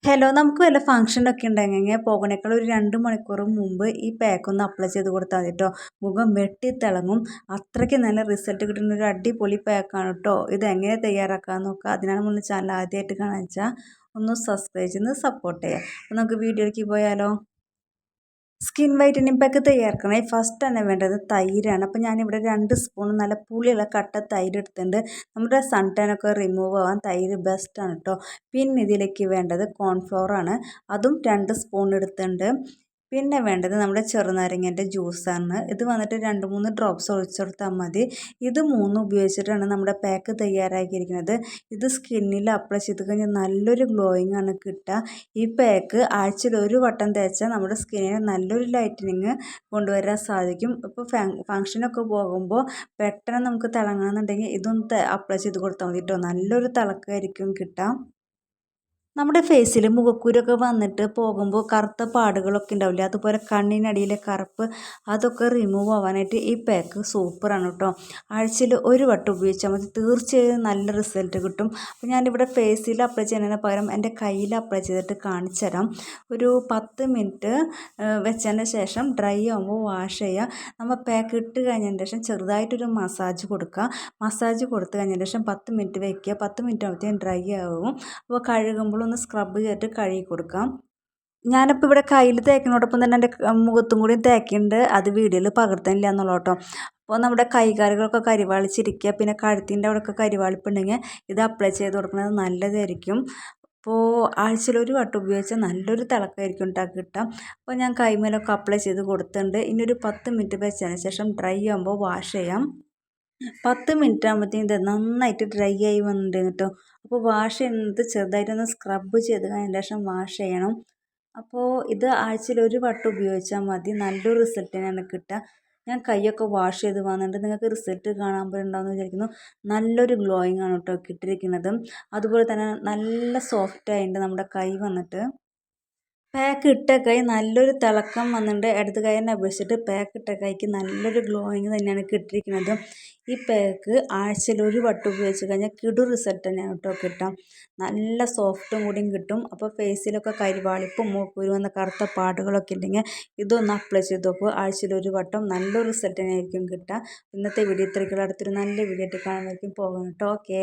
Hello, നമുക്ക് വല്ല ഫംഗ്ഷനൊക്കെ ഉണ്ടെങ്കിൽ പോകണേക്കാൾ ഒരു 2 മണിക്കൂർ മുമ്പ് ഈ പാക്ക് ഒന്ന് അപ്ലൈ ചെയ്ത് കൊടുത്താൽ മതി കേട്ടോ. മുഖം വെട്ടിത്തിളങ്ങും. അത്രയ്ക്ക് നല്ല റിസൾട്ട് കിട്ടുന്ന ഒരു അടിപൊളി പാക്കാണ് കേട്ടോ. ഇത് എങ്ങനെ തയ്യാറാക്കാമെന്ന് നോക്കുക. അതിനാണ് മുന്നിൽ ചാനൽ ആദ്യമായിട്ട് കാണാൻ വെച്ചാൽ ഒന്ന് സബ്സ്ക്രൈബ് ചെയ്ത് സപ്പോർട്ട് ചെയ്യുക. അപ്പോൾ നമുക്ക് വീഡിയോയിലേക്ക് പോയാലോ. സ്കിൻ വൈറ്റനിങ് പാക്ക് തയ്യാറാക്കണേ ഫസ്റ്റ് തന്നെ വേണ്ടത് തൈരാണ്. അപ്പോൾ ഞാനിവിടെ 2 സ്പൂൺ നല്ല പുളിയുള്ള കട്ട തൈര് എടുത്തിട്ടുണ്ട്. നമ്മുടെ സൺ ടാൻ ഒക്കെ റിമൂവ് ആവാൻ തൈര് ബെസ്റ്റാണ് കേട്ടോ. പിന്നെ ഇതിലേക്ക് വേണ്ടത് കോൺഫ്ലോറാണ്. അതും 2 സ്പൂൺ എടുത്തിട്ടുണ്ട്. പിന്നെ വേണ്ടത് നമ്മുടെ ചെറുനാരങ്ങേൻ്റെ ജ്യൂസാണ്. ഇത് വന്നിട്ട് 2-3 ഡ്രോപ്സ് ഒഴിച്ചെടുത്താൽ മതി. ഇത് 3 ഉപയോഗിച്ചിട്ടാണ് നമ്മുടെ പാക്ക് തയ്യാറാക്കിയിരിക്കുന്നത്. ഇത് സ്കിന്നിൽ അപ്ലൈ ചെയ്ത് കഴിഞ്ഞാൽ നല്ലൊരു ഗ്ലോയിങ് ആണ് കിട്ടുക. ഈ പാക്ക് ആഴ്ചയിൽ ഒരു വട്ടം തേച്ചാൽ നമ്മുടെ സ്കിന്നിന് നല്ലൊരു ലൈറ്റനിങ് കൊണ്ടുവരാൻ സാധിക്കും. ഇപ്പോൾ ഫംഗ്ഷനൊക്കെ പോകുമ്പോൾ പെട്ടെന്ന് നമുക്ക് തിളങ്ങണമെന്നുണ്ടെങ്കിൽ ഇതൊന്ന് അപ്ലൈ ചെയ്ത് കൊടുത്താൽ മതി കേട്ടോ. നല്ലൊരു തിളക്കമായിരിക്കും കിട്ടുക. നമ്മുടെ ഫേസിൽ മുഖക്കുരൊക്കെ വന്നിട്ട് പോകുമ്പോൾ കറുത്ത പാടുകളൊക്കെ ഉണ്ടാവില്ലേ, അതുപോലെ കണ്ണിനടിയിലെ കറുപ്പ് അതൊക്കെ റിമൂവ് ആവാനായിട്ട് ഈ പാക്ക് സൂപ്പറാണ് കേട്ടോ. ആഴ്ചയിൽ ഒരു വട്ടം ഉപയോഗിച്ചാൽ മതി, തീർച്ചയായും നല്ല റിസൾട്ട് കിട്ടും. അപ്പോൾ ഞാനിവിടെ ഫേസിൽ അപ്ലൈ ചെയ്യുന്നതിന് പകരം എൻ്റെ കയ്യിൽ അപ്ലൈ ചെയ്തിട്ട് കാണിച്ചു തരാം. ഒരു 10 മിനിറ്റ് വെച്ചതിന് ശേഷം ഡ്രൈ ആകുമ്പോൾ വാഷ് ചെയ്യുക. നമ്മൾ പാക്ക് ഇട്ട് കഴിഞ്ഞതിന് ശേഷം ചെറുതായിട്ടൊരു മസാജ് കൊടുക്കുക. മസാജ് കൊടുത്തു കഴിഞ്ഞതിന് ശേഷം 10 മിനിറ്റ് വയ്ക്കുക. 10 മിനിറ്റ് ആകുമ്പോഴത്തേക്കും ഡ്രൈ ആകും. അപ്പോൾ കഴുകുമ്പോൾ ഒന്ന് സ്ക്രബ് ചെയ്തിട്ട് കഴുകി കൊടുക്കാം. ഞാനിപ്പോൾ ഇവിടെ കയ്യിൽ തേക്കുന്നതോടൊപ്പം തന്നെ എൻ്റെ മുഖത്തും കൂടി തേക്കുന്നുണ്ട്. അത് വീഡിയോയിൽ പകർത്തുന്നില്ല എന്നുള്ളൂ കേട്ടോ. അപ്പോൾ നമ്മുടെ കൈകാലുകളൊക്കെ കരിവാളിച്ചിരിക്കുക, പിന്നെ കഴുത്തിൻ്റെ അവിടെയൊക്കെ കരിവാളിപ്പുണ്ടെങ്കിൽ ഇത് അപ്ലൈ ചെയ്ത് കൊടുക്കുന്നത് നല്ലതായിരിക്കും. അപ്പോൾ ആഴ്ചയിൽ ഒരു വട്ടം ഉപയോഗിച്ചാൽ നല്ലൊരു തിളക്കമായിരിക്കും കിട്ടുക. അപ്പോൾ ഞാൻ കൈമേലൊക്കെ അപ്ലൈ ചെയ്ത് കൊടുത്തിട്ടുണ്ട്. ഇനി ഒരു 10 മിനിറ്റ് വെച്ചതിന് ശേഷം ഡ്രൈ ആകുമ്പോൾ വാഷ് ചെയ്യാം. 10 മിനിറ്റ് ആകുമ്പോഴത്തേക്കും ഇത് നന്നായിട്ട് ഡ്രൈ ആയി വന്നിട്ടുണ്ട് കേട്ടോ. അപ്പോൾ വാഷ് ചെയ്യുന്നത് ചെറുതായിട്ടൊന്ന് സ്ക്രബ് ചെയ്ത് കഴിഞ്ഞ ശേഷം വാഷ് ചെയ്യണം. അപ്പോൾ ഇത് ആഴ്ചയിൽ ഒരു വട്ടം ഉപയോഗിച്ചാൽ മതി, നല്ലൊരു റിസൾട്ട് തന്നെയാണ് കിട്ടുക. ഞാൻ കൈയൊക്കെ വാഷ് ചെയ്ത് വന്നിട്ട് നിങ്ങൾക്ക് റിസൾട്ട് കാണാൻ പറ്റുന്നുണ്ടാവുമെന്ന് വിചാരിക്കുന്നു. നല്ലൊരു ഗ്ലോയിങ് ആണ് കേട്ടോ കിട്ടിയിരിക്കുന്നത്. അതുപോലെ തന്നെ നല്ല സോഫ്റ്റ് ആയിട്ടുണ്ട് നമ്മുടെ കൈ വന്നിട്ട്. പാക്ക് ഇട്ട കൈ നല്ലൊരു തിളക്കം വന്നിട്ടുണ്ട്. ഇടത് കൈനെ അപേക്ഷിച്ചിട്ട് പാക്ക് ഇട്ട കൈക്ക് നല്ലൊരു ഗ്ലോയിങ് തന്നെയാണ് കിട്ടിയിരിക്കുന്നത്. ഈ പാക്ക് ആഴ്ചയിൽ ഒരു വട്ടം ഉപയോഗിച്ച് കഴിഞ്ഞാൽ കിടു റിസൾട്ട് തന്നെയാണ് കേട്ടോ കിട്ടാം. നല്ല സോഫ്റ്റും കൂടിയും കിട്ടും. അപ്പോൾ ഫേസിലൊക്കെ കരിവാളിപ്പും മൂക്കുരു വന്ന കറുത്ത പാടുകളൊക്കെ ഉണ്ടെങ്കിൽ ഇതൊന്ന് അപ്ലൈ ചെയ്ത് നോക്കുക. ആഴ്ചയിൽ ഒരു വട്ടം നല്ലൊരു റിസൾട്ട് തന്നെയായിരിക്കും കിട്ടുക. ഇന്നത്തെ വീഡിയോ ഇത്രയ്ക്കുള്ള, അടുത്തൊരു നല്ല വീഡിയോ ആയിട്ട് കാണുന്നതായിരിക്കും. പോകണം കേട്ടോ. ഓക്കേ.